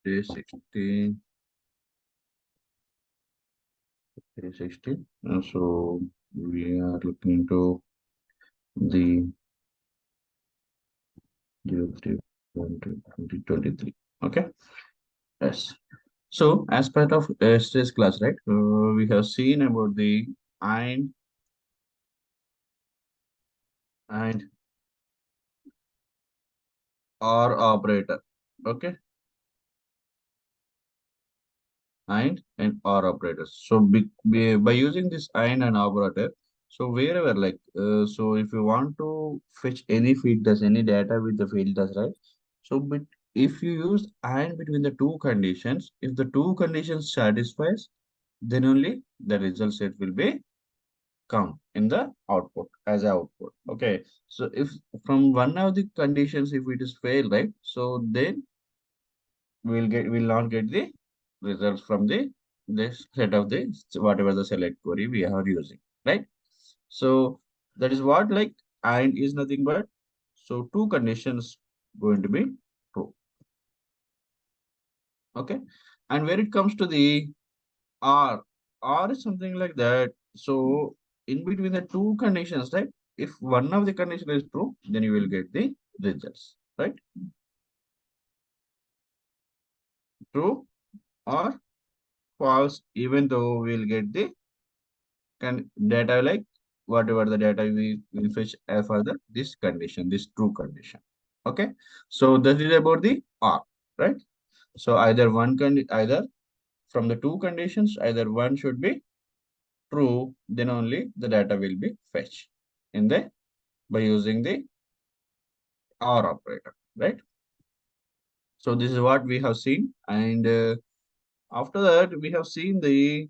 day 16. Day 16. So we are looking into the 03 2023. Okay. Yes. So as part of yesterday's class, right? We have seen about the and or operator. Okay. And or operators. So by using this and operator, so wherever so if you want to fetch any filters, any data with the filters, right? So but if you use and between the two conditions, if the two conditions satisfies, then only the result set will be come in the output as a output. Okay. So if from one of the conditions, if it is fail, right? So then we'll not get the results from the this set of the whatever the select query we are using, right? So that is what and is nothing but so two conditions going to be true. Okay. And when it comes to the r is something like that. So in between the two conditions, right? If one of the condition is true, then you will get the results, right? True or false, even though we'll get the data whatever the data we will fetch for the this condition, this true condition. Okay. So that is about the R, right? So either from the two conditions, either one should be true, then only the data will be fetched in the by using the OR operator, right? So this is what we have seen, and after that we have seen the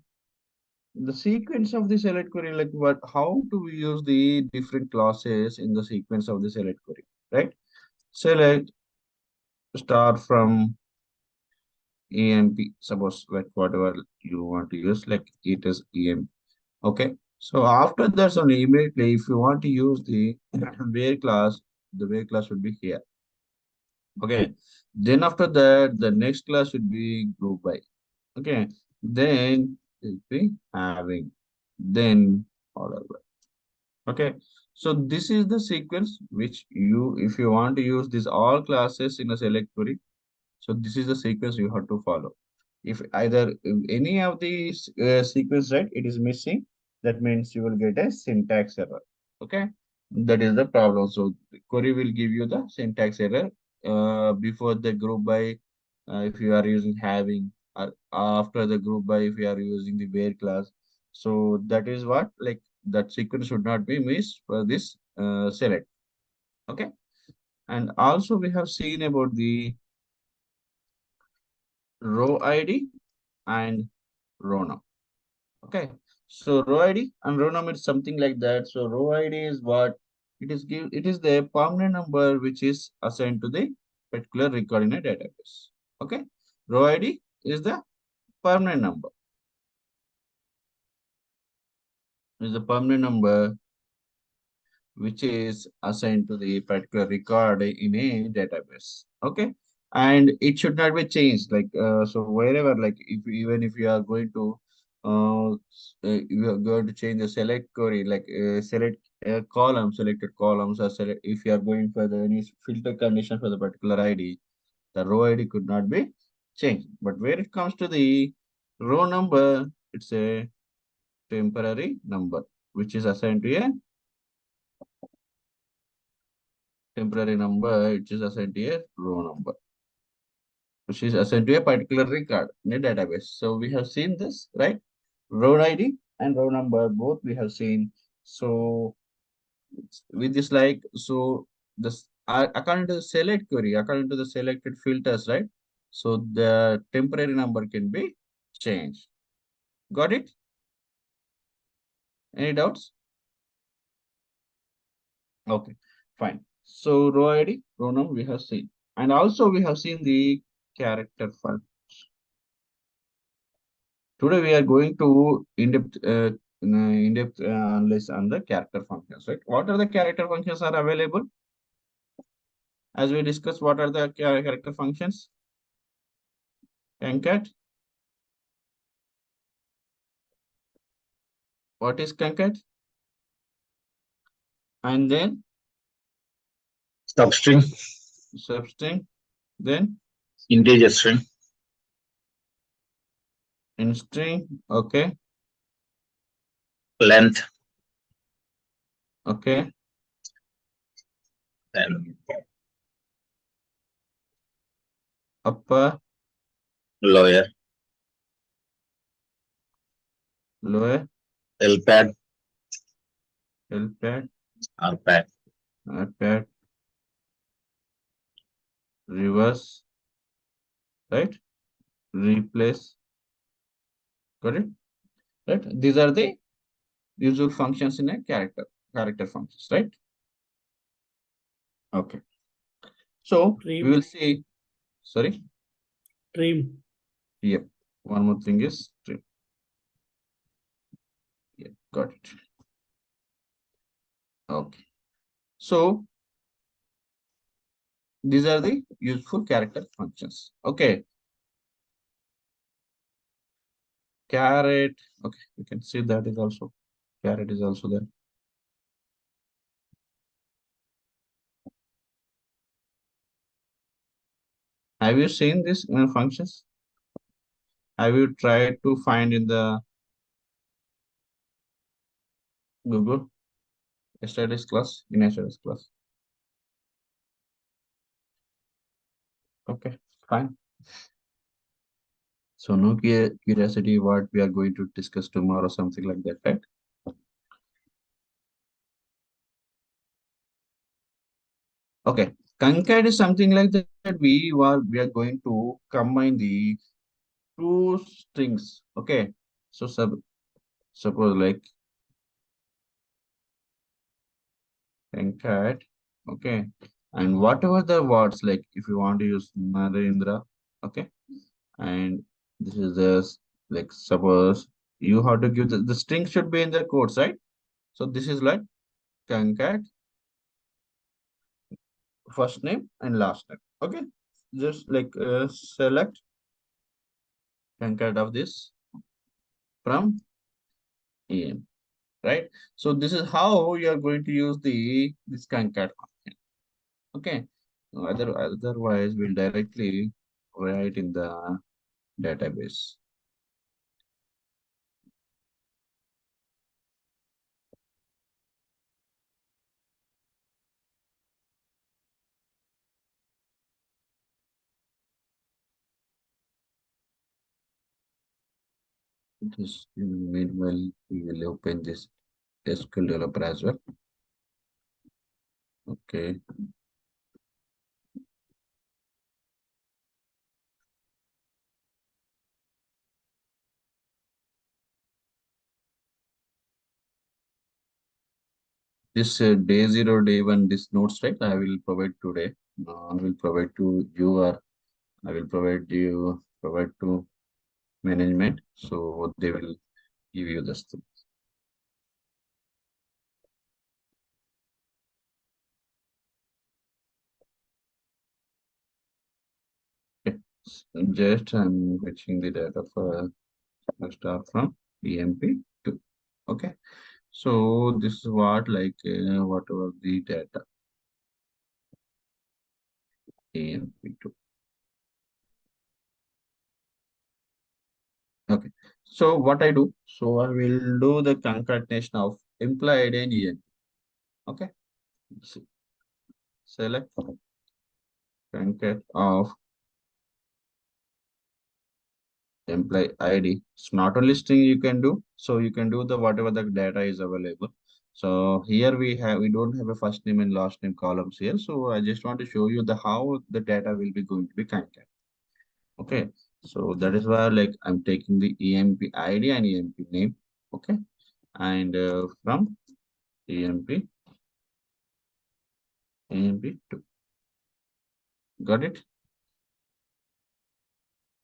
sequence of the select query, like what, how do we use the different classes in the sequence of the select query, right? Select start from EMP, suppose like whatever you want to use, like it is EMP. Okay. So after that, only immediately, if you want to use the where class, the where class would be here. Okay. Then after that, the next class would be group by. Okay. Then it will be having. Then order by. Okay, so this is the sequence which you, if you want to use these all classes in a select query, so this is the sequence you have to follow. If any of these sequence, right, it is missing, that means you will get a syntax error. Okay, that is the problem. So the query will give you the syntax error before the group by if you are using having, or after the group by if you are using the where class. So that is what that sequence should not be missed for this select. Okay, and also we have seen about the row ID and row number. Okay, so row ID and row number is something like that. So row ID is what it is the permanent number which is assigned to the particular record in a database. Okay, row ID is the permanent number. Is the permanent number which is assigned to the particular record in a database. Okay, and it should not be changed. So wherever, if even if you are going to you are going to change the select query, select selected columns, or select if you are going for the any filter condition for the particular ID, the row ID could not be changed. But where it comes to the row number, it's a temporary number which is assigned to a temporary number, which is assigned to a row number, which is assigned to a particular record in a database. So we have seen this, right? Row ID and row number, both we have seen. So with this, so this according to the select query, according to the selected filters, right? So the temporary number can be changed. Got it? Any doubts? Okay, fine. So row ID, row number we have seen. And also we have seen the character file. Today we are going to in-depth analysis on the character functions, right? What are the character functions are available? As we discussed, what are the character functions? Concat. What is concat? And then Substring, substring, then integer string, in string. Okay, length, okay, then upper, lower, lower, lpad, helpad, rpad, pad, reverse, right? Replace. Got it? Right? These are the usual functions in a character functions, right? Okay. So we will Trim, see. Sorry. trim, Yep. One more thing is string. Yep. Got it. Okay. So these are the useful character functions. Okay. Caret. Okay. You can see that is also caret is also there. Have you seen these functions? Have you tried to find in the Google yesterday's class in yesterday's class? Okay, fine. So no curiosity what we are going to discuss tomorrow, something like that, right? Okay, concat is something like that. We are going to combine the two strings. Okay, so suppose like concat. Okay, and whatever the words like if you want to use Narendra. Okay, and this is just like suppose you have to give the string should be in the quotes, right? So this is like concat first name and last name. Okay, just like select concat of this from em, right? So this is how you are going to use the this concat function. Okay, otherwise we'll directly write in the database. Just meanwhile we will open this SQL developer as well. Okay, this day zero, day one, this notes, right? I will provide today. I will provide to you or I will provide to management. So they will give you this thing. Okay. Just I'm fetching the data for start from EMP2. Okay. So this is what like whatever the data EMP2. Okay. So what I do? So I will do the concatenation of employee ID and EMP. Okay. Select concat of employee ID. It's not only string you can do. So you can do the whatever the data is available. So here we don't have a first name and last name columns here. So I just want to show you the how the data will be going to be concat. Okay. So that is why like I'm taking the EMP ID and EMP name. Okay. And from EMP EMP2. Got it?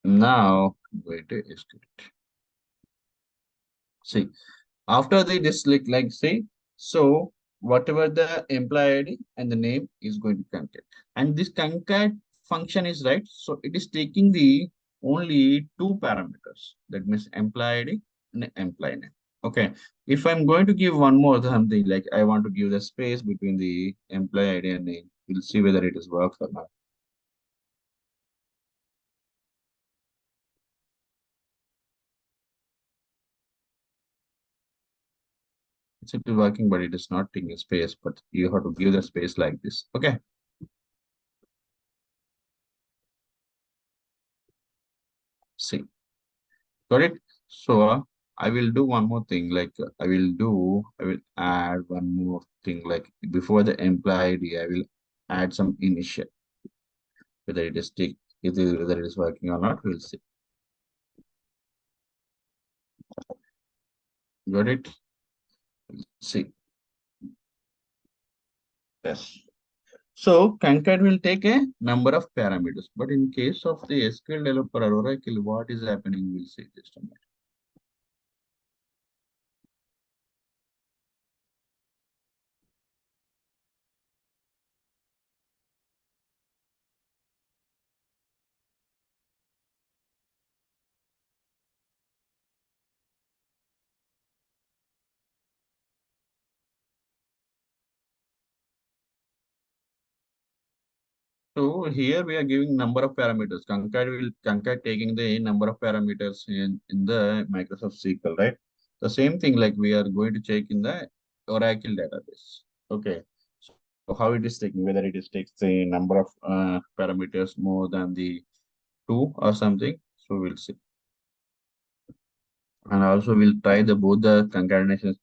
Now I'm going to execute it. See, after the this like say, so whatever the employee ID and the name is going to concat. And this concat function is right. So it is taking the only two parameters. That means employee ID and employee name. Okay. If I'm going to give one more something like I want to give the space between the employee ID and name, we'll see whether it is works or not. It's still working, but it is not taking space, but you have to give the space like this. Okay. See, got it? So I will do one more thing. Like I will add one more thing. Like before the employee ID, I will add some initial. Whether it is take, whether it is working or not, we'll see. Got it? See. Yes. So concat will take a number of parameters, but in case of the SQL developer or Oracle, what is happening? We'll see just a minute. So here we are giving number of parameters. Concat taking the number of parameters in the Microsoft SQL, right? The same thing like we are going to check in the Oracle database. Okay. So how it is taking, whether it is takes the number of parameters more than the two or something. So we'll see. And also we'll try the both the concatenation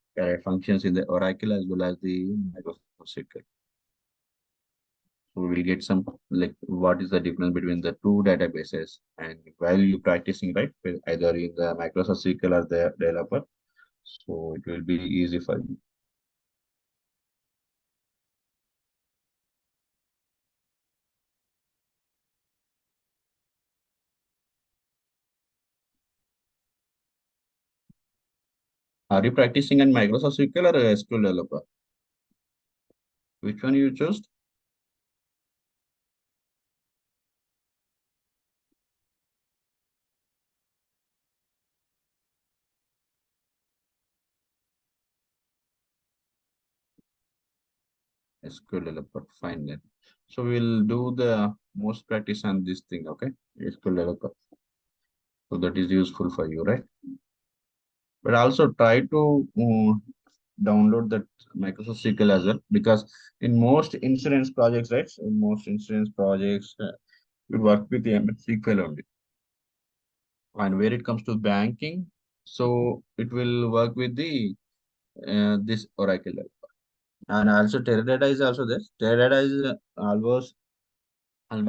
functions in the Oracle as well as the Microsoft SQL. So we will get some like what is the difference between the two databases, and while you practicing right either in the Microsoft SQL or the developer, so it will be easy for you. Are you practicing in Microsoft SQL or SQL developer? Which one you chose? SQL developer. Fine then. So we'll do the most practice on this thing. Okay, SQL developer. So that is useful for you, right? But also try to download that Microsoft SQL as well, because in most insurance projects, right? In most insurance projects, we work with the MS SQL only. And where it comes to banking, so it will work with the this Oracle. And also Teradata is also there. Teradata is almost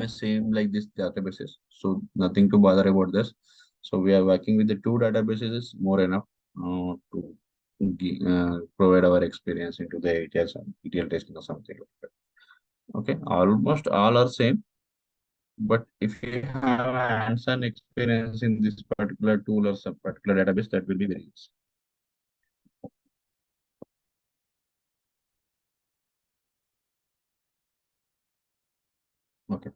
same like this databases. So nothing to bother about this. So we are working with the two databases is more enough to provide our experience into the ETL testing or something like that. Okay, almost all are same. But if you have hands-on experience in this particular tool or some particular database, that will be very easy. Okay.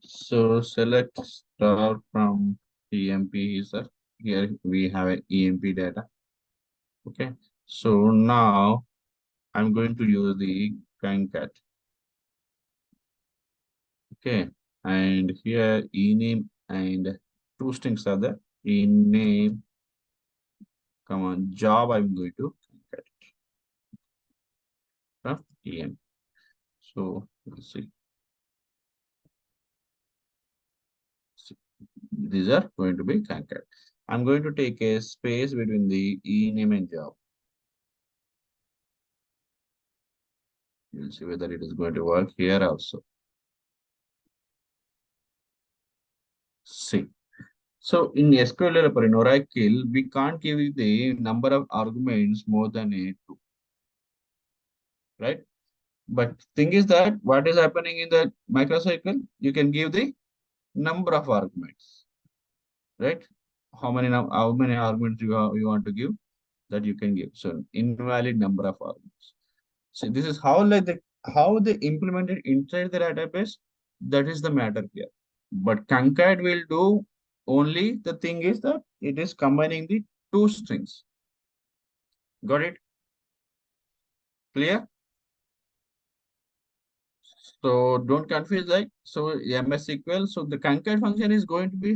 So select star from EMP sir. Here we have a EMP data. Okay. So now I'm going to use the concat. Okay. And here ename and two strings are there. Ename, come on, job I'm going to concat from EM. So let's see. These are going to be concat. I'm going to take a space between the ename and job. You'll see whether it is going to work here also. See. So in SQL developer in Oracle, we can't give you the number of arguments more than a two, right? But thing is that what is happening in the microcycle, you can give the number of arguments, right? How many arguments you want to give, that you can give. So invalid number of arguments. So this is how like the how they implemented inside the database. That is the matter here. But concat will do Only the thing is that it is combining the two strings. Got it? Clear? So don't confuse like so MS SQL. So the concat function is going to be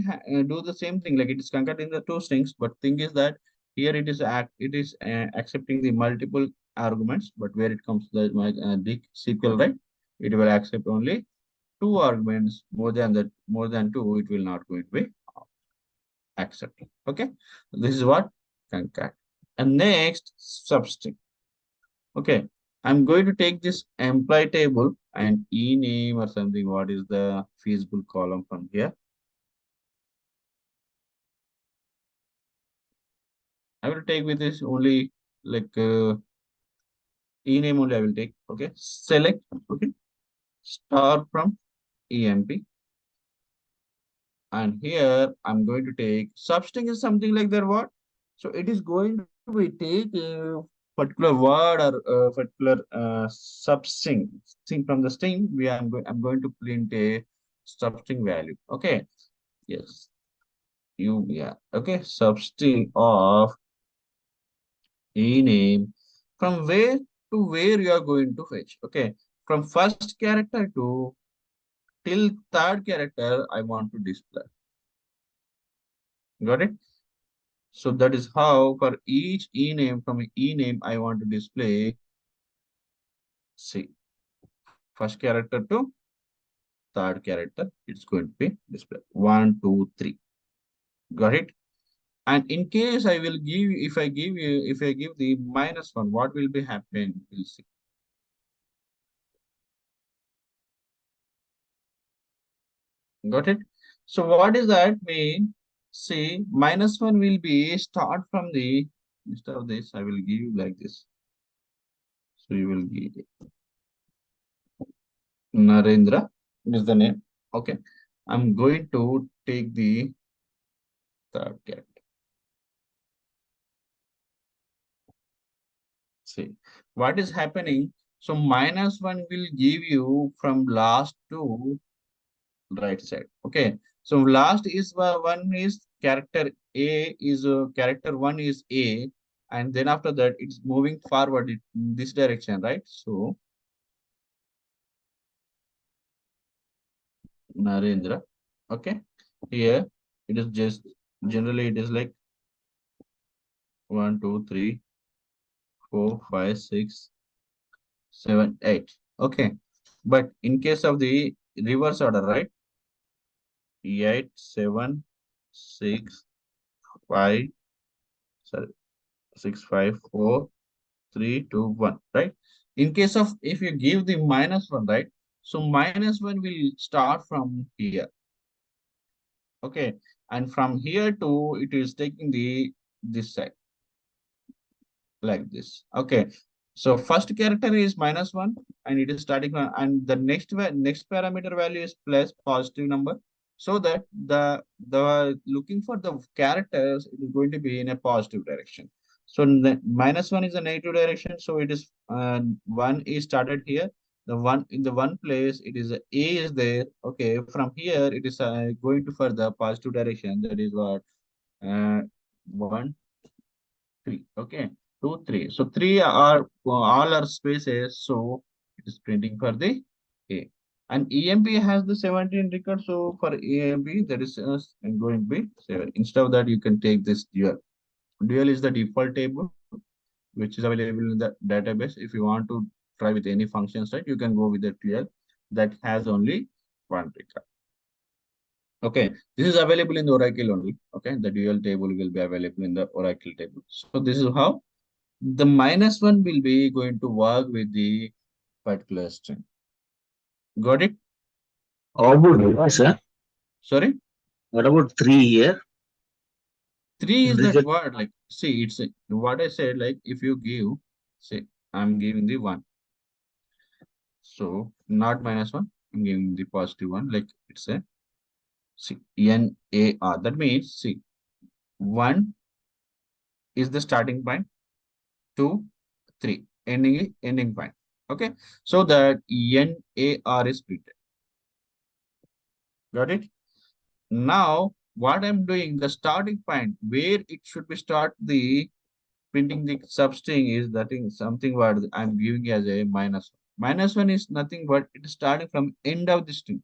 do the same thing like it is concat in the two strings. But thing is that here it is accepting the multiple arguments. But where it comes to the SQL, right? It will accept only two arguments. More than two, it will not going to be accepted. Okay, this is what concat. And next substring. Okay, I'm going to take this employee table and e-name or something. What is the feasible column from here? I will take with this only like e-name only I will take. Okay, select, okay, star from EMP. And here I'm going to take substring is something like that. What? So it is going to be take a particular word or a particular substring thing from the string. I'm going to print a substring value. Okay. Yes. Yeah. Okay. Substring of e name from where to where you are going to fetch. Okay. From first character to till third character I want to display. Got it? So that is how for each e-name from e-name I want to display, see, first character to third character, it's going to be display 1, 2, 3. Got it? And in case I will give, if I give the -1, what will be happening? We'll see. Got it? So what does that mean? See, -1 will be start from the, instead of this, I will give you like this. So you will give Narendra is the name. Okay. I'm going to take the third character. See what is happening. So -1 will give you from last to right side. Okay. So last is one is character A is character one is A, and then after that it's moving forward in this direction, right? So Narendra. Okay. Here it is just generally it is like 1, 2, 3, 4, 5, 6, 7, 8. Okay. But in case of the reverse order, right? 8, 7, 6, 5, sorry, 6, 5, 4, 3, 2, 1, right? In case of if you give the -1, right? So -1 will start from here. Okay. And from here to it is taking the this side like this. Okay. So first character is -1 and it is starting and the next parameter value is plus positive number. So that the looking for the characters it is going to be in a positive direction. So the -1 is a negative direction. So it is one is started here. The one in the one place it is A is there. Okay, from here it is going to further positive direction. That is what 1, 3. Okay, 2, 3. So three are all are spaces. So it is printing for the A. And EMP has the 17 record. So for EMP, that is going to be 7. Instead of that, you can take this dual. Dual is the default table, which is available in the database. If you want to try with any functions, right, you can go with the dual that has only one record. Okay, this is available in the Oracle only. Okay, the dual table will be available in the Oracle table. So this is how the -1 will be going to work with the particular string. Got it? How about sir? Sorry? What about 3 here? 3 is that Integer. word. Like, see, it's what I said, like, if you give, say, I'm giving the 1. So, not -1, I'm giving the positive one. Like, it's a, see, NAR. That means, see, 1 is the starting point, 2, 3, ending point. Okay? So, that NAR is printed. Got it? Now, what I'm doing, the starting point where it should be start the printing the substring is that is something what I'm giving as a minus one. Minus one is nothing but it is starting from end of the string.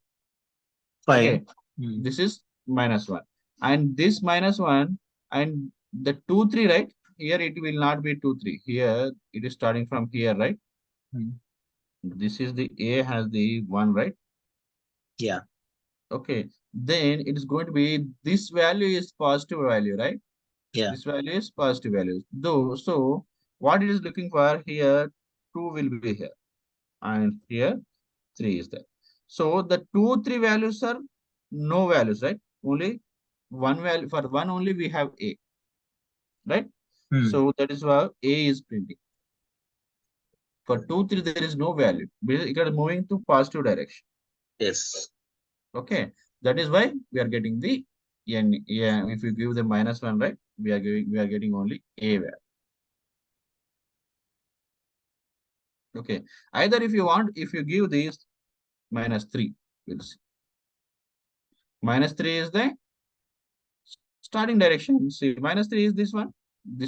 Fine. Okay, Hmm. this is minus one, and this minus one and the two three, right? Here it will not be two three. Here it is starting from here, right? Hmm. This is the A has the one, right? Yeah. Okay, then it is going to be this value is positive value, right? Yeah. This value is positive value. Though, so what it is looking for here, 2 will be here, and here 3 is there. So the 2, 3 values are no values, right? Only one value, for one only we have A, right? Hmm. So that is why A is printing. For 2, 3 there is no value because it is moving to positive direction. Yes. Okay, that is why we are getting the N. Yeah, if you give the minus 1, right? We are getting only A value. Okay. Either if you want, if you give this minus 3, we'll see. Minus 3 is the starting direction. See, minus 3 is this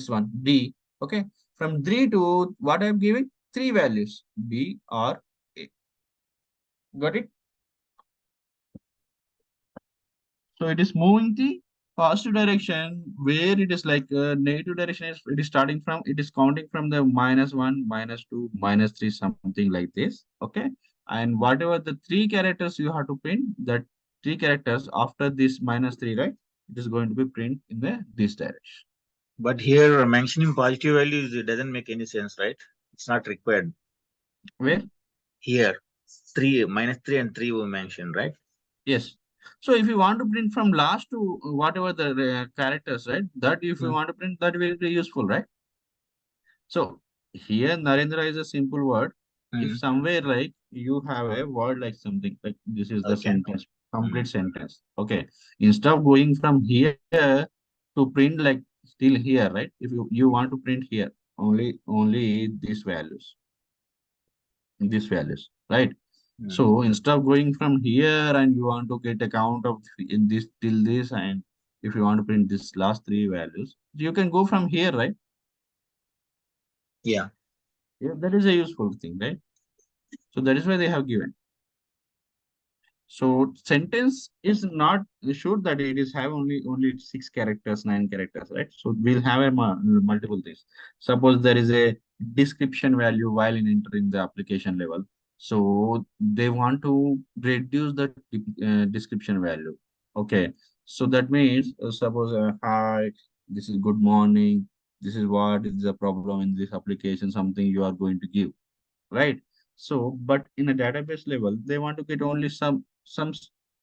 one, D. Okay. From 3 to what I'm giving? 3 values, B or A. Got it? So it is moving the positive direction where it is like negative direction is it is starting from it is counting from the minus one, minus two, minus three, something like this. Okay. And whatever the three characters you have to print, that three characters after this minus three, right? It is going to be print in the this direction. But here mentioning positive values, it doesn't make any sense, right? It's not required. Where? Here, three minus three and three were mentioned, right? Yes. So if you want to print from last to whatever the characters, right? That if you Hmm. want to print, that will be useful, right? So here Narendra is a simple word. If Hmm. somewhere like you have a word like something like this is the Okay. sentence, Hmm. complete sentence. Okay. Instead of going from here to print like still here, right? If you want to print here, only these values, right? Hmm. So instead of going from here and you want to get a count of in this till this, and if you want to print this last three values, you can go from here, right? Yeah. Yeah, that is a useful thing, right? So that is why they have given. So sentence is not sure that it is have only six characters, nine characters, right? So we'll have a multiple things. Suppose there is a description value while in entering the application level. So they want to reduce the description value. Okay. So that means suppose hi, this is good morning. This is what is the problem in this application. Something you are going to give, right? So, but in a database level, they want to get only some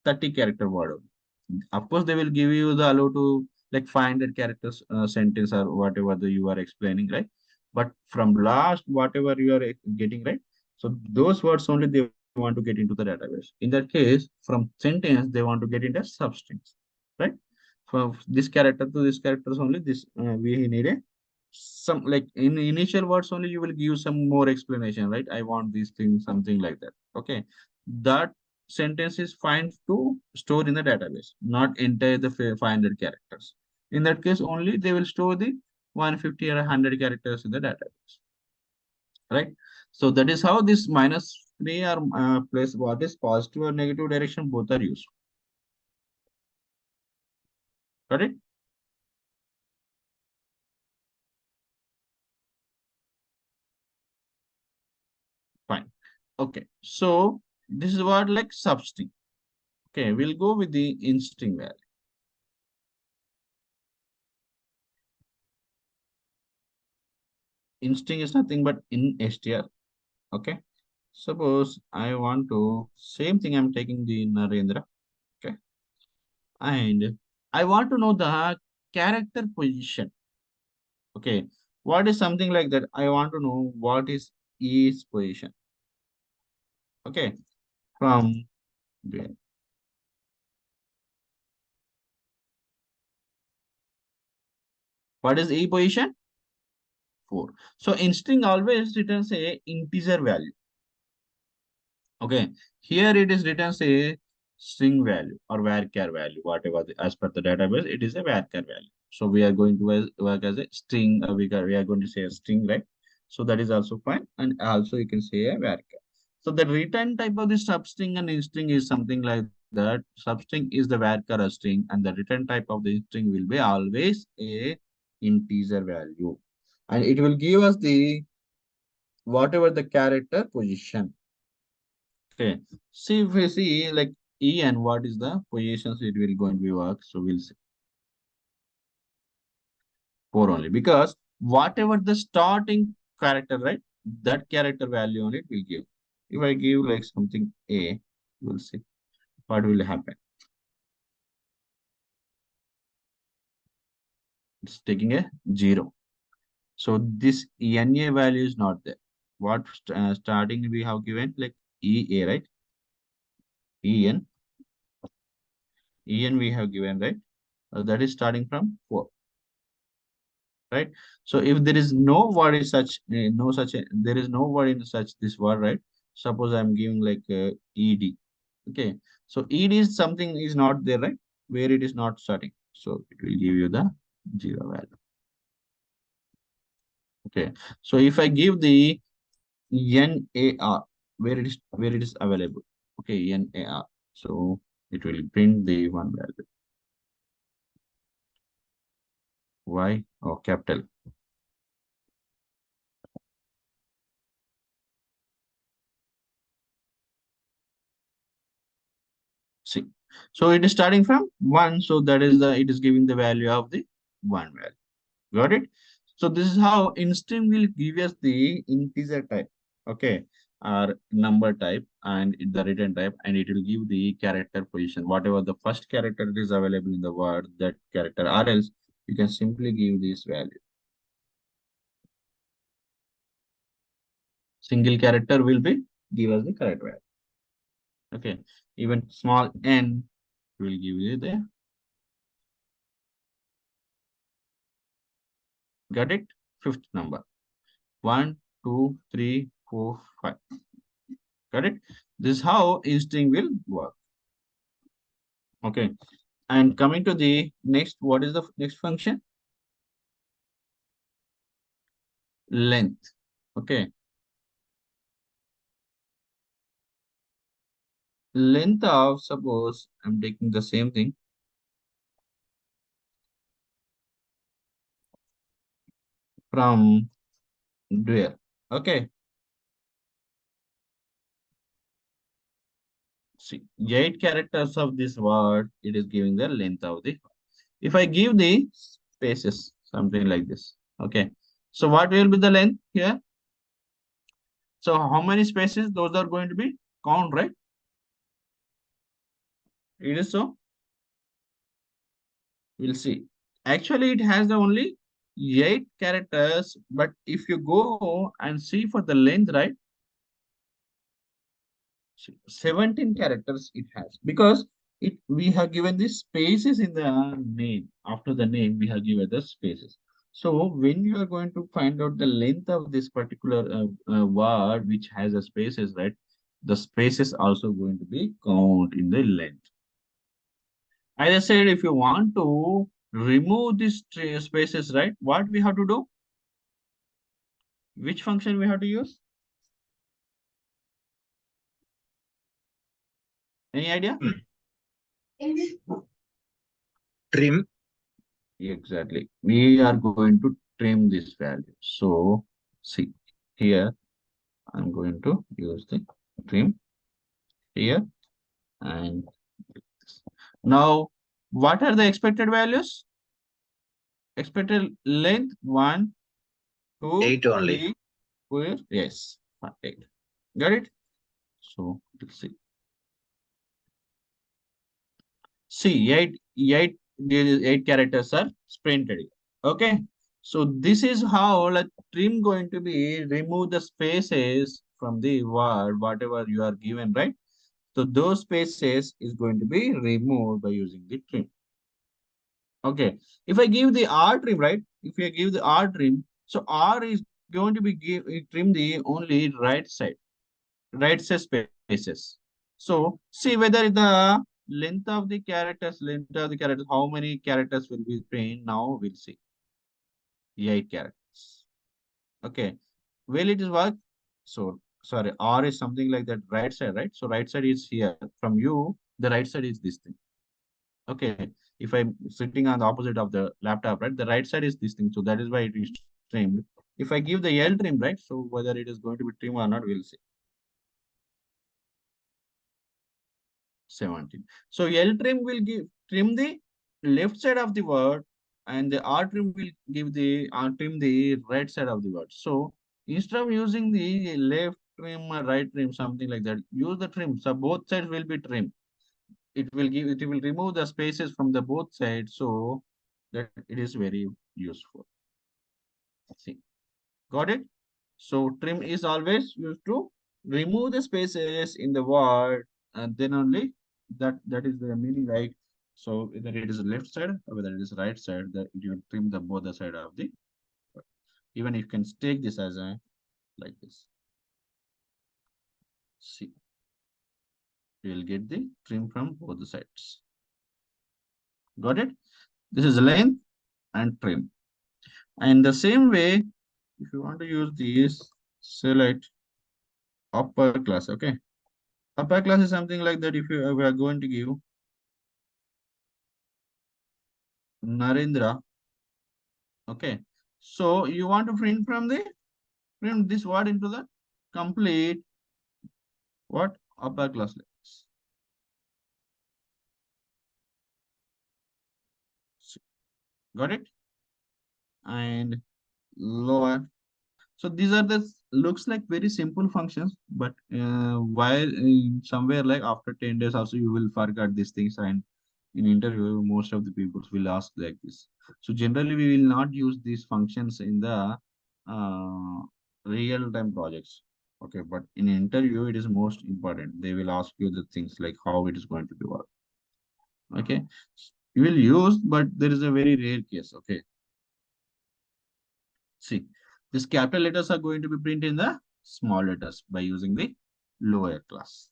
30 character word only. Of course, they will give you the allow to like 500 characters sentence or whatever the you are explaining, right? But from last, whatever you are getting, right? So those words only they want to get into the database. In that case, from sentence, they want to get into substrings, right? From this character to this characters only, this we need a some like in initial words only you will give some more explanation, right? I want these things, something like that. Okay, that sentence is fine to store in the database, not entire the 500 characters. In that case only they will store the 150 or 100 characters in the database, right? So that is how this minus 3 or plus what is positive or negative direction both are used. Got it? Fine. Okay, so this is what like substring. Okay, we'll go with the in-string value. In-string is nothing but in str. Okay. Suppose I want to, same thing I'm taking the Narendra. Okay. And I want to know the character position. Okay. What is something like that? I want to know what is each position. Okay. From there. What is E position? 4. So in string always returns a integer value. Okay. Here it is written say string value or varchar value, whatever as per the database, it is a varchar value. So we are going to work as a string. We are going to say a string, right? So that is also fine. And also you can say a varchar. So the return type of the substring and string is something like that. Substring is the varchar or string, and the return type of the string will be always a integer value, and it will give us the whatever the character position. Okay. See if we see like en, what is the positions it will going to be work. So we'll see 4 only because whatever the starting character, right? That character value only it will give. If I give like something a, we'll see what will happen. It's taking a 0. So this NA value is not there. What starting we have given like EA, right? EN, EN we have given, right? That is starting from 4, right? So if there is no word is such, there is no word in such this word, right? Suppose I'm giving like ED. Okay. So ED is something is not there, right? Where it is not starting. So it will give you the 0 value. Okay. So if I give the NAR, where it is available. Okay, NAR. So it will print the one value. Y or capital. See. So it is starting from 1. So that is the it is giving the value of the 1 value. Got it? So this is how instant will give us the integer type. Okay. Or number type and the return type, and it will give the character position. Whatever the first character is available in the word, that character, or else you can simply give this value. Single character will be give us the correct value. Okay. Even small n will give you the, got it? Fifth number. 1, 2, 3, 4, 5. Got it? This is how string will work. Okay. And coming to the next, what is the next function? Length. Okay. Length of, suppose I'm taking the same thing from where. Okay. See, 8 characters of this word, it is giving the length of the. If I give the spaces, something like this. Okay. So what will be the length here? So how many spaces those are going to be count, right? It is so. We'll see. Actually, it has the only 8 characters, but if you go and see for the length, right? 17 characters it has because it we have given the spaces in the name. After the name, we have given the spaces. So when you are going to find out the length of this particular word which has a spaces, right? The spaces also going to be count in the length. As I said, if you want to remove these spaces, right? What we have to do? Which function we have to use? Any idea? Trim. Exactly. We are going to trim this value. So see here, I'm going to use the trim here and this. Now, what are the expected values? Expected length 1, 2, 8 only. 3, 4. Yes, 8. Got it? So let's see. See, 8 characters are printed. Okay. So this is how like trim going to be remove the spaces from the word, whatever you are given, right? So those spaces is going to be removed by using the trim. Okay. If I give the R trim, right? If you give the R trim, so R is going to be trim the only right side spaces. So see whether the length of the characters, how many characters will be printed. Now we'll see 8 characters. Okay. Will it is work? So sorry, R is something like that right side, right? So right side is here. From you, the right side is this thing. Okay. If I'm sitting on the opposite of the laptop, right? The right side is this thing. So that is why it is trimmed. If I give the L trim, right? So whether it is going to be trim or not, we'll see. 17. So L trim will give trim the left side of the word, and the R trim will give the trim the right side of the word. So instead of using the left trim or right trim, something like that, use the trim. So both sides will be trimmed. It will remove the spaces from the both sides, so that it is very useful. See, got it? So trim is always used to remove the spaces in the word, and then only that is the meaning, like, so whether it is left side or whether it is right side, that it will trim the both the side of the word. Even you can take this as a like this. See, you will get the trim from both the sides. Got it? This is length and trim. And the same way, if you want to use this, select upper class. Okay. Upper class is something like that. If we are going to give Narendra. Okay. So you want to print this word into the complete what upper class letters. Got it? And lower. So these are the looks like very simple functions, but while somewhere like after 10 days also you will forget these things, and in interview most of the people will ask like this. So generally we will not use these functions in the uh, real time projects. Okay, but in interview it is most important. They will ask you the things like how it is going to be work. Okay, you will use, but there is a very rare case. Okay, see, these capital letters are going to be printed in the small letters by using the lower class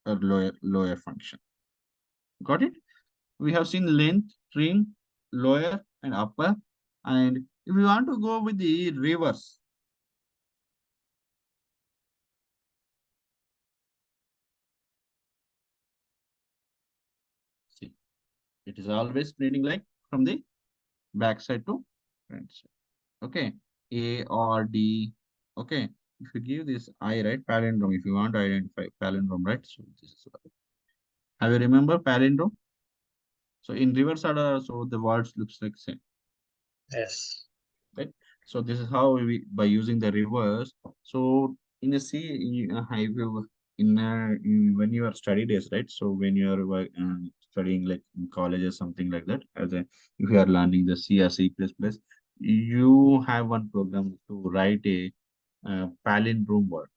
or lower function. Got it? We have seen length, trim, lower, and upper. And if we want to go with the reverse, see, it is always printing like from the back side to front side. Okay, A or D. Okay, if you give this I, right, palindrome, if you want to identify palindrome, right? So this is what. Have you remember palindrome? So in reverse order, so the words looks like same, Yes. right? So this is how we by using the reverse. So in a C, if you when you are study days, right? So when you are studying like in colleges, something like that, as a if you are learning the C or C++, you have one program to write a palindrome word.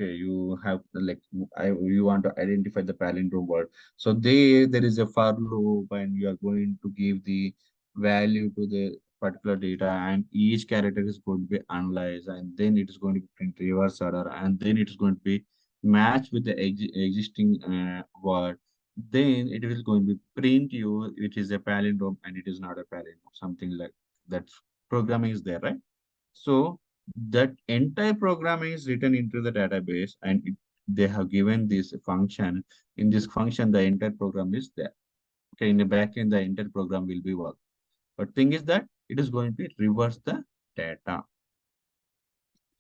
Okay, you have like you want to identify the palindrome word. So there is a for loop, and you are going to give the value to the particular data, and each character is going to be analyzed, and then it is going to be print reverse order, and then it is going to be matched with the existing word. Then it is going to be print you, it is a palindrome and it is not a palindrome, something like that. Programming is there, right? So that entire program is written into the database, and they have given this function. In this function, the entire program is there. Okay, in the backend, the entire program will be work. But thing is that it is going to reverse the data.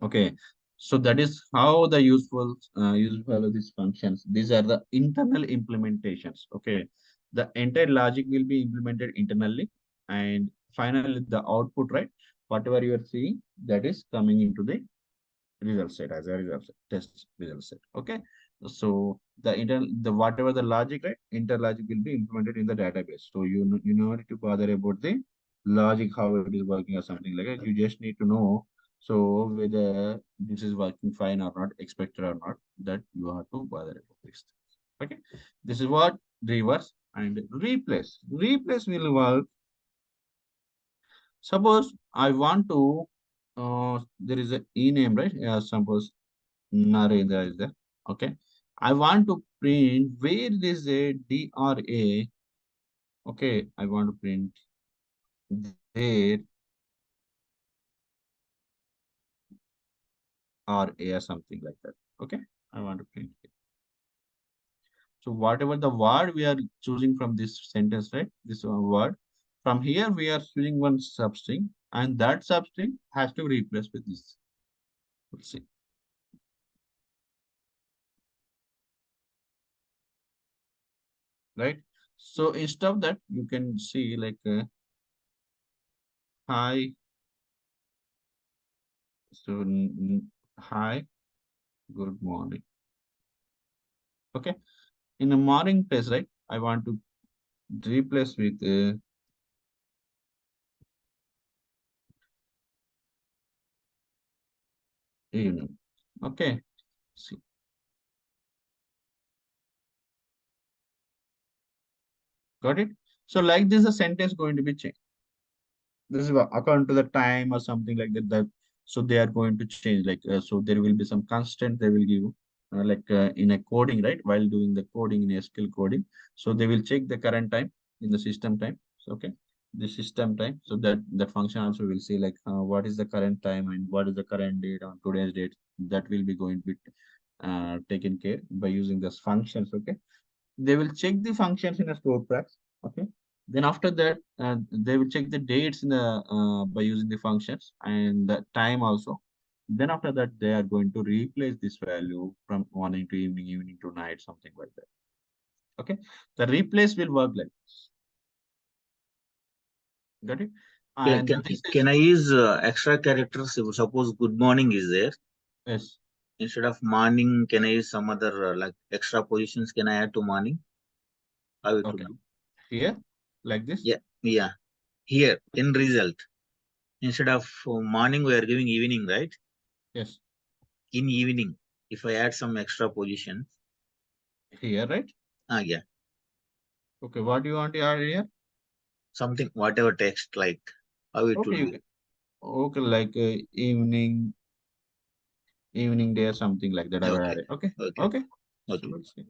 Okay, so that is how the useful of these functions. These are the internal implementations. Okay, the entire logic will be implemented internally, and finally the output, right? Whatever you are seeing, that is coming into the result set as a result set, test result set. Okay, so the whatever the logic, right, interlogic will be implemented in the database. So you don't need to bother about the logic how it is working or something like that. You just need to know so whether this is working fine or not, expected or not, that you have to bother about this. Okay, this is what reverse and replace. Replace will work. Suppose I want to there is a e name, right? Yeah, suppose Narendra is there. Okay. I want to print where is a DRA. Okay, I want to print there RA or something like that. Okay, I want to print it. So whatever the word we are choosing from this sentence, right? This word. From here, we are choosing one substring, and that substring has to replace with this. Let's see. Right? So instead of that, you can see like hi. So hi, good morning. Okay. In a morning place, right? I want to replace with evening. Okay. See. Got it? So like this, the sentence going to be changed. This is according to the time or something like that. So they are going to change. Like so, there will be some constant they will give, in a coding, right? While doing the coding in SQL coding, so they will check the current time in the system time. So okay, the system time. So that function also will see like what is the current time and what is the current date on today's date. That will be going to be taken care by using those functions. Okay, they will check the functions in a store tracks. Okay, then after that they will check the dates in the by using the functions and the time also. Then after that they are going to replace this value from morning to evening, evening to night, something like that. Okay, the replace will work like this. Got it? Can, And can, this can is I use extra characters? If suppose good morning is there. yes. Instead of morning, can I use some other like extra positions? Can I add to morning? How it Okay, would be? here like this. Yeah, yeah. Here in result, instead of morning, we are giving evening, right? Yes, In evening, if I add some extra position, here, right? yeah, Okay, what do you want to add here? something, whatever text, like how it Okay, would you be. can. Okay, like evening day or something like that I will Okay, add it. Okay, okay, okay. So okay. let's see.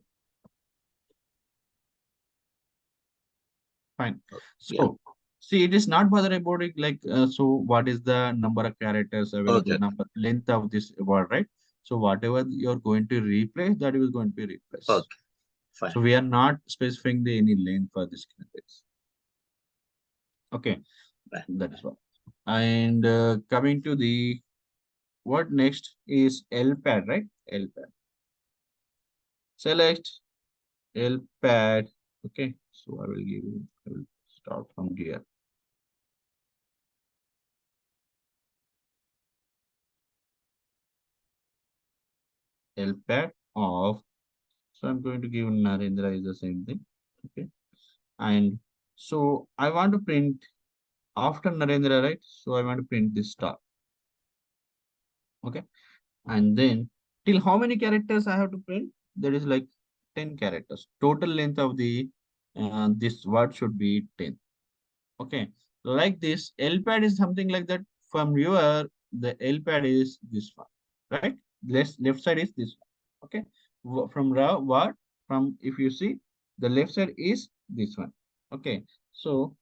Fine. Yeah, So, see, it is not bother about it like, so what is the number of characters available, okay, number, length of this word, right? So whatever you're going to replace, that is going to be replaced. okay, fine. So we are not specifying the any length for this candidates. Okay, Fine. that is what. And coming to the, what next is LPAD, right? LPAD. Select LPAD. Okay, so I will start from here. LPAD of. So I'm going to give Narendra is the same thing. Okay. And so I want to print after Narendra, right? So I want to print this star. Okay. And then till how many characters I have to print? There is like 10 characters. Total length of the this word should be 10. Okay. Like this, LPAD is something like that. From your the LPAD is this one, right? Left side is this one. Okay. From what? From if you see the left side is this one. Okay. So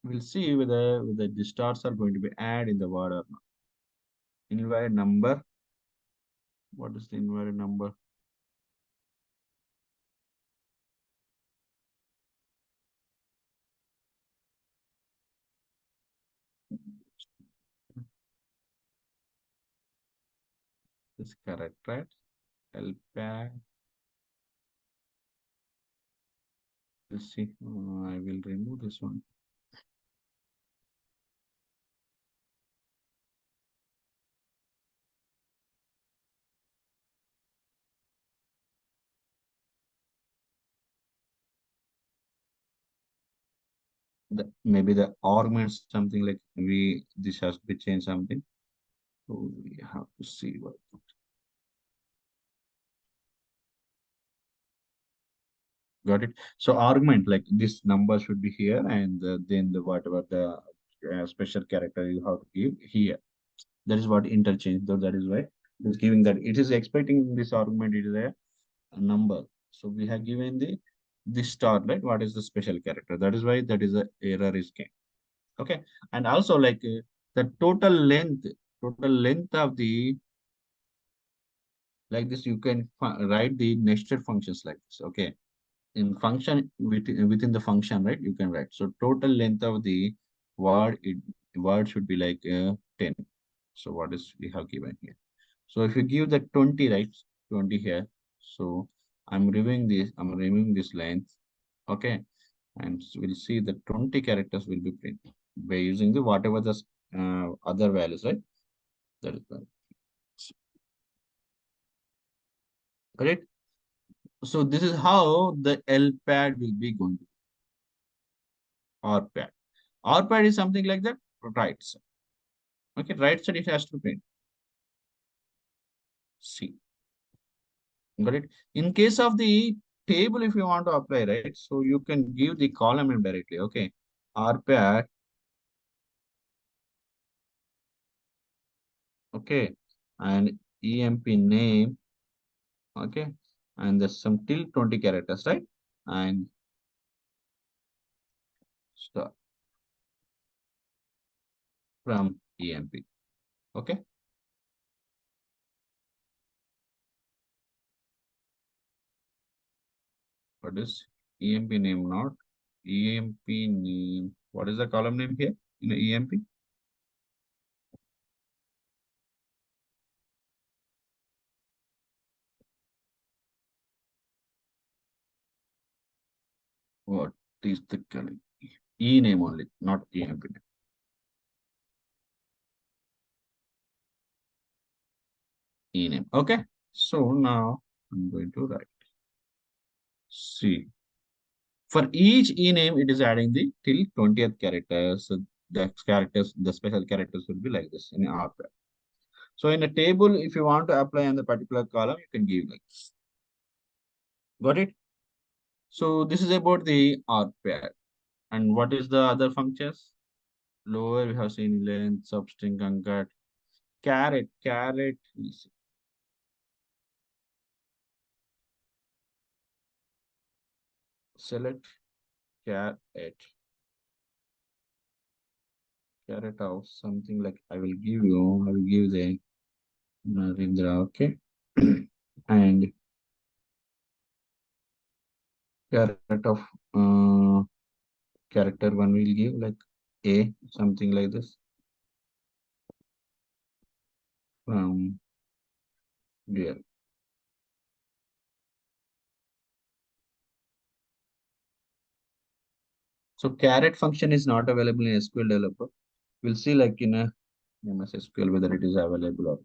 we'll see whether the stars are going to be added in the word or not. Invalid number. What is the invalid number? Is correct, right? LPAD. Let's see. I will remove this one. Maybe the arguments something like we this has to be changed something. So we have to see what. Got it. So argument like this number should be here, and then the whatever the special character you have to give here. That is what interchange. Though that is why it's giving that it is expecting this argument. It is a number. So we have given the star, right? What is the special character? That is why that is a error is came. Okay. And also like the total length of the like this, you can write the nested functions like this. Okay. In function within the function, right? You can write. So total length of the word, word should be like 10. So what is we have given here? So if you give the 20, right? 20 here. So I'm removing this length. Okay. And we'll see the 20 characters will be printed by using the whatever the other values, right? That is right. Correct. So this is how the L pad will be going to be, R pad. R pad is something like that, right side. Okay, right side it has to print. C. Got it. In case of the table, if you want to apply, right? So you can give the column name directly. Okay. R pad. Okay. And EMP name. Okay. And there's some till 20 characters, right? And start from EMP. Okay. What is EMP name? Not EMP name. What is the column name here in the EMP? What is the column? E name only, not EMP name. E name. Okay. So now I'm going to write C. For each E name, it is adding the till 20th character. So the characters, the special characters will be like this in R pad. So in a table, if you want to apply on the particular column, you can give like this. Got it? So this is about the R pad. And what is the other functions? Lower, we have seen length, substring, concat, caret, select caret, caret of something like I will give the Narendra, okay? And caret of uh, character one will give like A, something like this from there. So caret function is not available in SQL developer. We'll see like in a MS SQL whether it is available or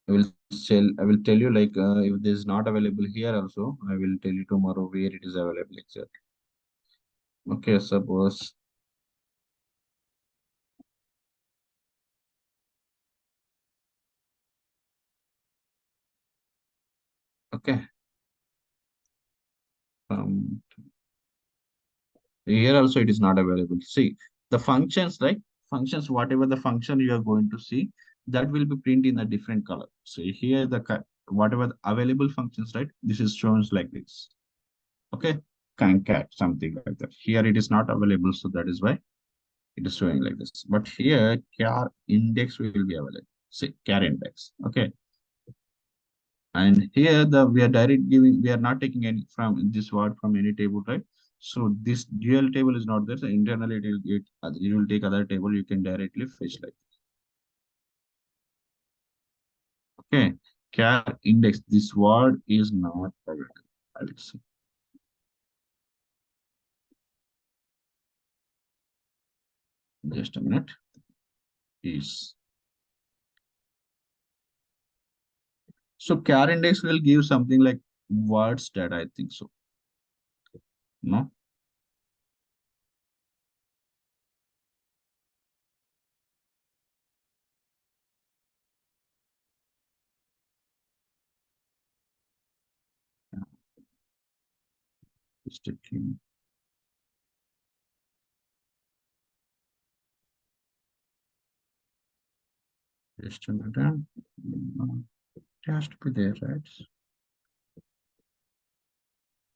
not. I will tell you like if this is not available here also, I will tell you tomorrow where it is available exactly. Okay, suppose okay. Um, Here also it is not available. See, the functions, like functions, whatever the function you are going to see, that will be printed in a different color. So here whatever the available functions, right? This is shown like this. Okay, concat, something like that. Here it is not available, so that is why it is showing like this. But here char index will be available. See, char index. Okay. And here we are not taking any from this word from any table, right? So this dual table is not there. So internally it will take other table. You can directly fetch like, okay. Char index. This word is not available. I will say. Just a minute. Is so char index will give something like words that I think so. No, just a minute. Just a minute. It has to be there, right?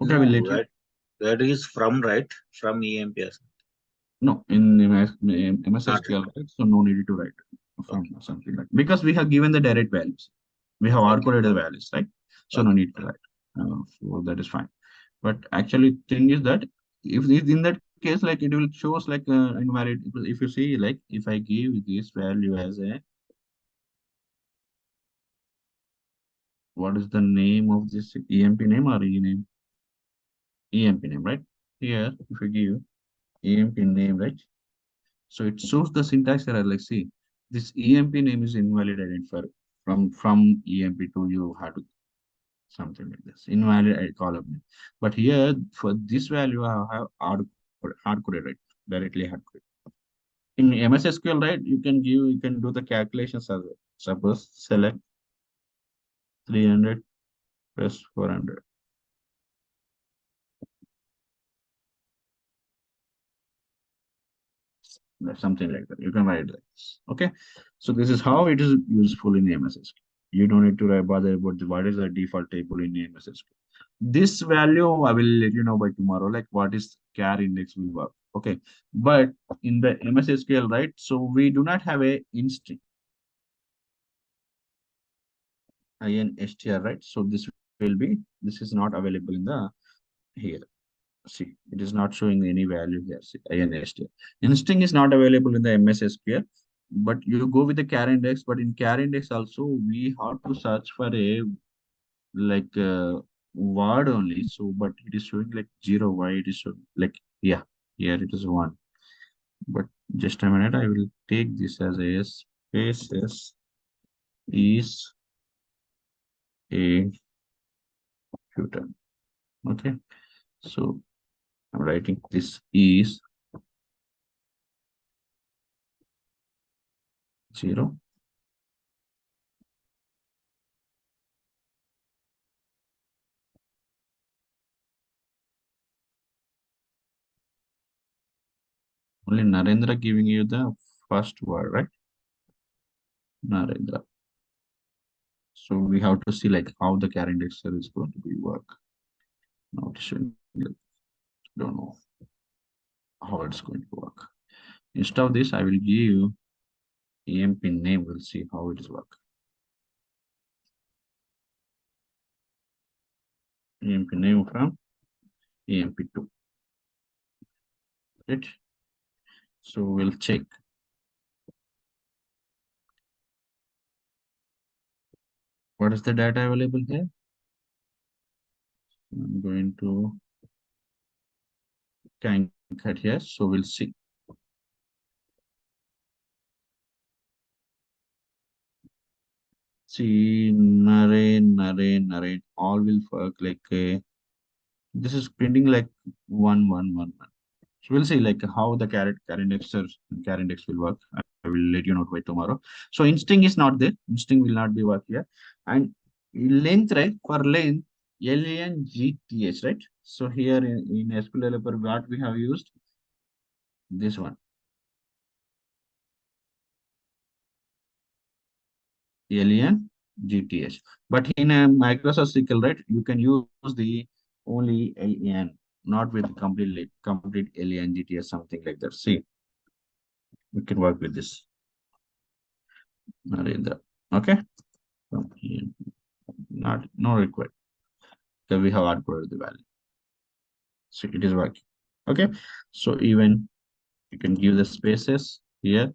Okay, I will No, let you. that is from, right? From EMPS. No, in MS Not SQL, right? So no need to write from okay. something like, because we have given the direct values. We have hard Okay. coded the values, right? So no Okay. need to write. So that is fine. But actually, thing is that if in that case, like it will shows like invalid. If you see, like if I give this value as a, what is the name of this EMP name or E name? EMP name, right? Here, if you give EMP name, right? So it shows the syntax error. Like, see, this EMP name is invalid identifier. From EMP to you have to something like this. Invalid column name. But here for this value, I have hard coded, right? Directly hard coded. In MS SQL, right? You can do the calculations as well. Suppose select 300 plus 400. Something like that. You can write like this. Okay. So this is how it is useful in MS SQL. You don't need to bother about what is the default table in MS SQL. This value I will let you know by tomorrow, like what is char index will work. Okay. But in the MS SQL, right? So we do not have a inst instr, right? So this is not available in the here. See, it is not showing any value here. See, inst. Instinct is not available in the MS SQL, but you go with the char index. But in char index also, we have to search for a like word only. So, but it is showing like zero. Why it is showing like, yeah, here it is one. But just a minute, I will take this as a space is a computer. Okay, so I'm writing this is zero. Only Narendra giving you the first word, right? Narendra. So we have to see like how the char indexer is going to be work. Not sure. Don't know how it's going to work. Instead of this, I will give EMP name. We'll see how it is work. EMP name from EMP2. Right? So we'll check what is the data available here. I'm going to cut here. So we'll see. See, narrate, all will work like this is printing like 1 1 1 1. So we'll see like how the carrot index will work. I will let you know by tomorrow. So instinct is not there. Instinct will not be work here. And length, right? For length, LANGTH, right? So here in SQL developer, what we have used this one, LANGTH. But in a Microsoft SQL, right? You can use the only LAN, not with complete LANGTH, something like that. See, we can work with this. Narendra. Okay. From here, not no required. So we have outputted the value. So it is working. Okay. So even you can give the spaces here.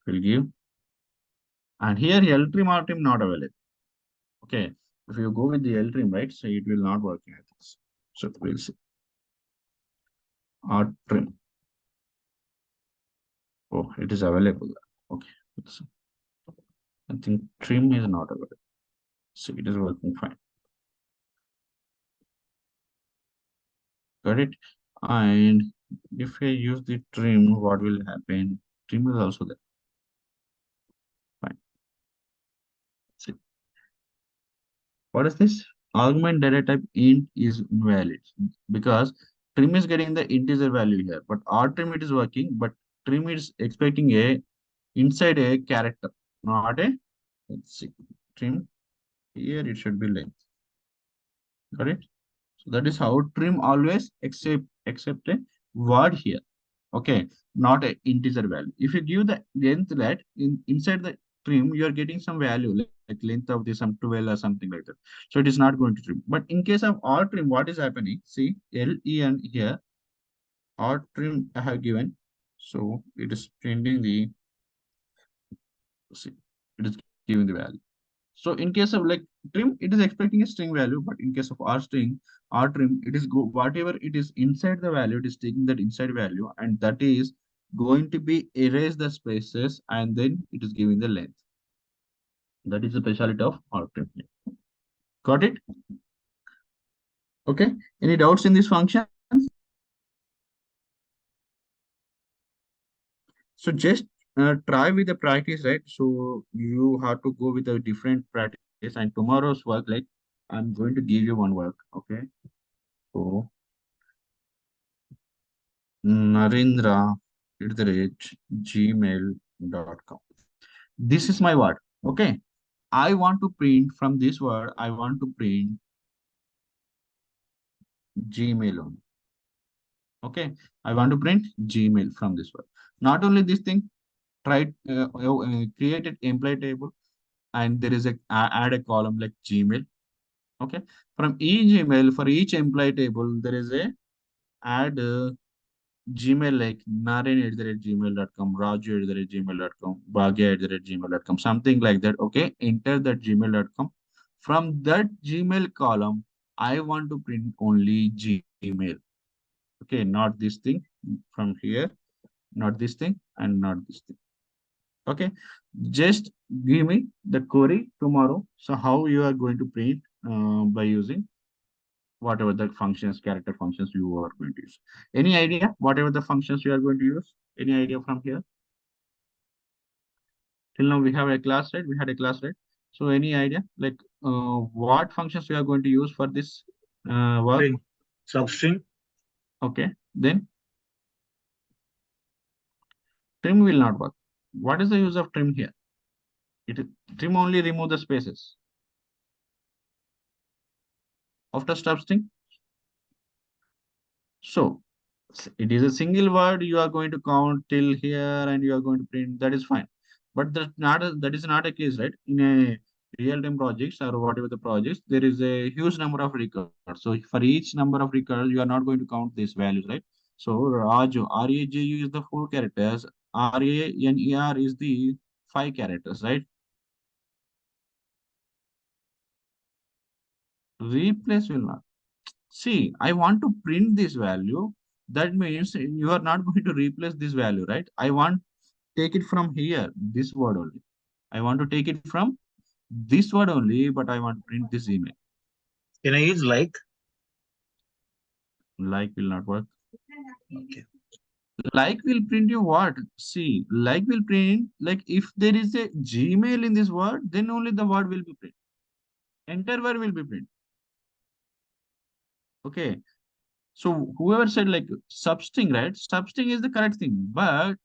Will give, and here L trim R trim not available. Okay. If you go with the L trim, right? So it will not work like this. So we'll see R trim. Oh, it is available. Okay. So I think trim is not available. So it is working fine. Got it. And if I use the trim, what will happen? Trim is also there. Fine. See. What is this? Argument data type int is invalid because trim is getting the integer value here, but R trim it is working, but trim is expecting a inside a character, not a, let's see, trim. Here it should be length. Got it? So that is how trim always accept a word here. Okay, not a integer value. If you give the length that inside the trim, you are getting some value like length of this some 12 or something like that. So it is not going to trim. But in case of all trim, what is happening? See, len here, or trim I have given. So it is printing the, see, it is giving the value. So in case of like trim, it is expecting a string value, but in case of our string, our trim, it is go whatever it is inside the value, it is taking that inside value, and that is going to be erase the spaces, and then it is giving the length. That is the specialty of our trim. Got it? Okay. Any doubts in this function? So just try with the practice, right? So you have to go with a different practice, and tomorrow's work, like I'm going to give you one work. Okay. So Narendra @gmail.com. This is my word. Okay. I want to print from this word, I want to print Gmail only. Okay. I want to print Gmail from this word. Not only this thing, try create an employee table, and there is a add a column like Gmail. Okay. From each email, for each employee table, there is a add Gmail like naren@gmail.com, raju@gmail.com, bhagya@gmail.com, something like that. Okay, enter that gmail.com. From that Gmail column, I want to print only Gmail. Okay, not this thing from here, not this thing, and not this thing. Okay, just give me the query tomorrow. So how you are going to print by using whatever the functions, character functions you are going to use. Any idea? Whatever the functions you are going to use? Any idea from here? Till now we have a class, right? We had a class, right? So any idea? Like what functions we are going to use for this work? String, substring. Okay. Then trim will not work. What is the use of trim here? It trim only remove the spaces. After substring, so it is a single word. You are going to count till here, and you are going to print. That is fine. But that is not a case, right? In a real-time projects or whatever the projects, there is a huge number of records. So for each number of records, you are not going to count these values, right? So Raju, RAJU is the 4 characters. RANER is the 5 characters, right? Replace will not. See, I want to print this value. That means you are not going to replace this value, right? I want take it from here, this word only. I want to take it from this word only, but I want to print this email. Can I use like? Like will not work. Okay. Like will print you what? See, like will print, like if there is a Gmail in this word, then only the word will be print. Enter word will be print. Okay. So whoever said like substring, right? Substring is the correct thing. But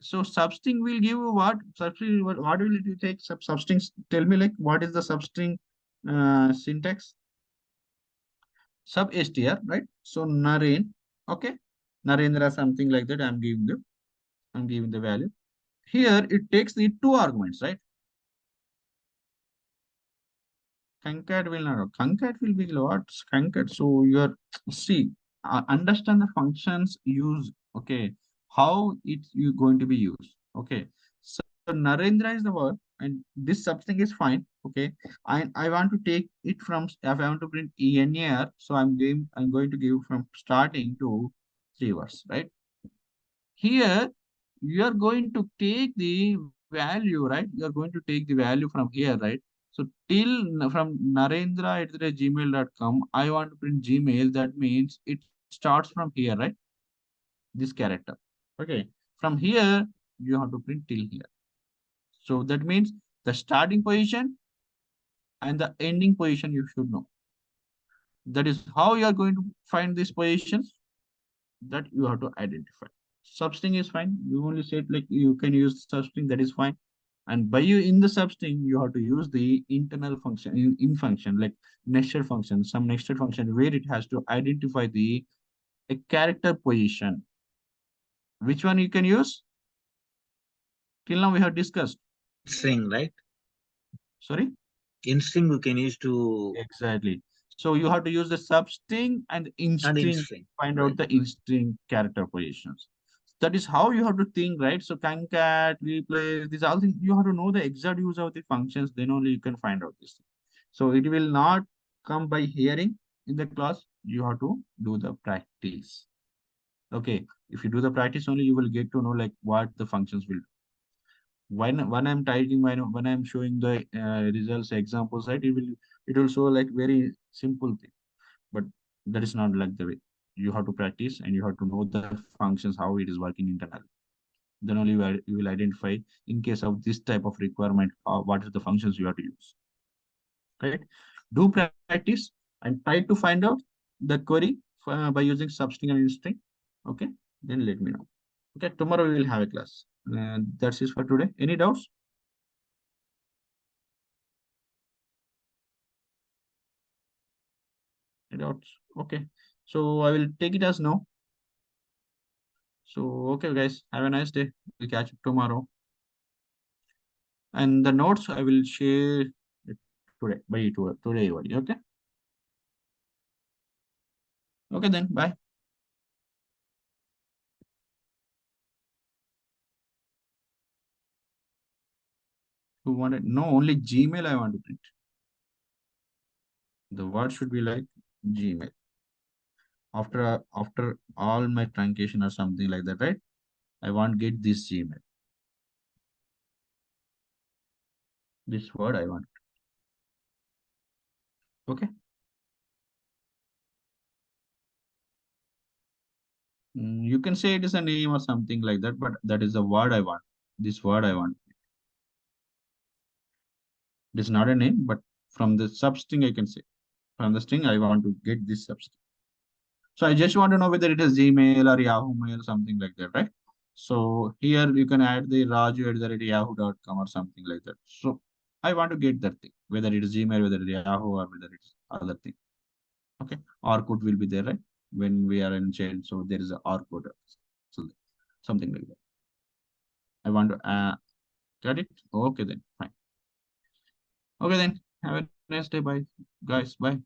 so substring will give you what? Substring, what will it take? Substring, tell me like what is the substring syntax? Sub str, right? So Naren, okay. Narendra, something like that. I'm giving the value. Here it takes the 2 arguments, right? Concat will not. Concat will be what? Concat. So you're see, understand the functions use. Okay, how it's you going to be used. Okay, so Narendra is the word, and this substring is fine. Okay, I want to take it from if I want to print ENAR, so I'm going to give from starting to 3 words, right? Here you are going to take the value, right? You are going to take the value from here, right? So till from Narendra at the gmail.com, I want to print Gmail. That means it starts from here, right? This character. Okay. From here, you have to print till here. So that means the starting position and the ending position you should know. That is how you are going to find these positions that you have to identify. Substring is fine. You only said like you can use substring, that is fine. And by you in the substring, you have to use the internal function in function like nested function, some nested function where it has to identify the a character position. Which one you can use? Till now we have discussed. String, right? Sorry? In string we can use to Exactly. So you have to use the substring and and in in-string, string, find right? out the in-string character positions. That is how you have to think, right? So concat, replace, these all things, you have to know the exact use of the functions, then only you can find out this. So it will not come by hearing in the class. You have to do the practice. Okay. If you do the practice only, you will get to know like what the functions will do. When I'm typing when I'm showing the results examples, right, it will show like very simple thing, but that is not like the way. You have to practice and you have to know the functions how it is working internally. Then only you will identify in case of this type of requirement what is the functions you have to use, right? Do practice and try to find out the query by using substring and string. Okay, then let me know. Okay, tomorrow we will have a class. That's it for today. Any doubts? Doubts? Okay, so I will take it as no. So okay guys, have a nice day. We'll catch up tomorrow. And the notes I will share it today only. Okay. Okay then. Bye. Who wanted? No, only Gmail I want to print. The word should be like Gmail. After all my truncation or something like that, right? I want get this Gmail. This word I want. Okay. You can say it is a name or something like that, but that is the word I want. This word I want. It is not a name, but from the substring I can say. From the string, I want to get this substring. So I just want to know whether it is Gmail or Yahoo Mail, something like that, right? So here you can add the raju@yahoo.com or something like that. So I want to get that thing, whether it is Gmail, whether it is Yahoo, or whether it's other thing. Okay. R code will be there, right? When we are in chain, so there is a R code, so something like that. I want to get it. Okay, then fine. Okay, then have a nice day. Bye, guys. Bye.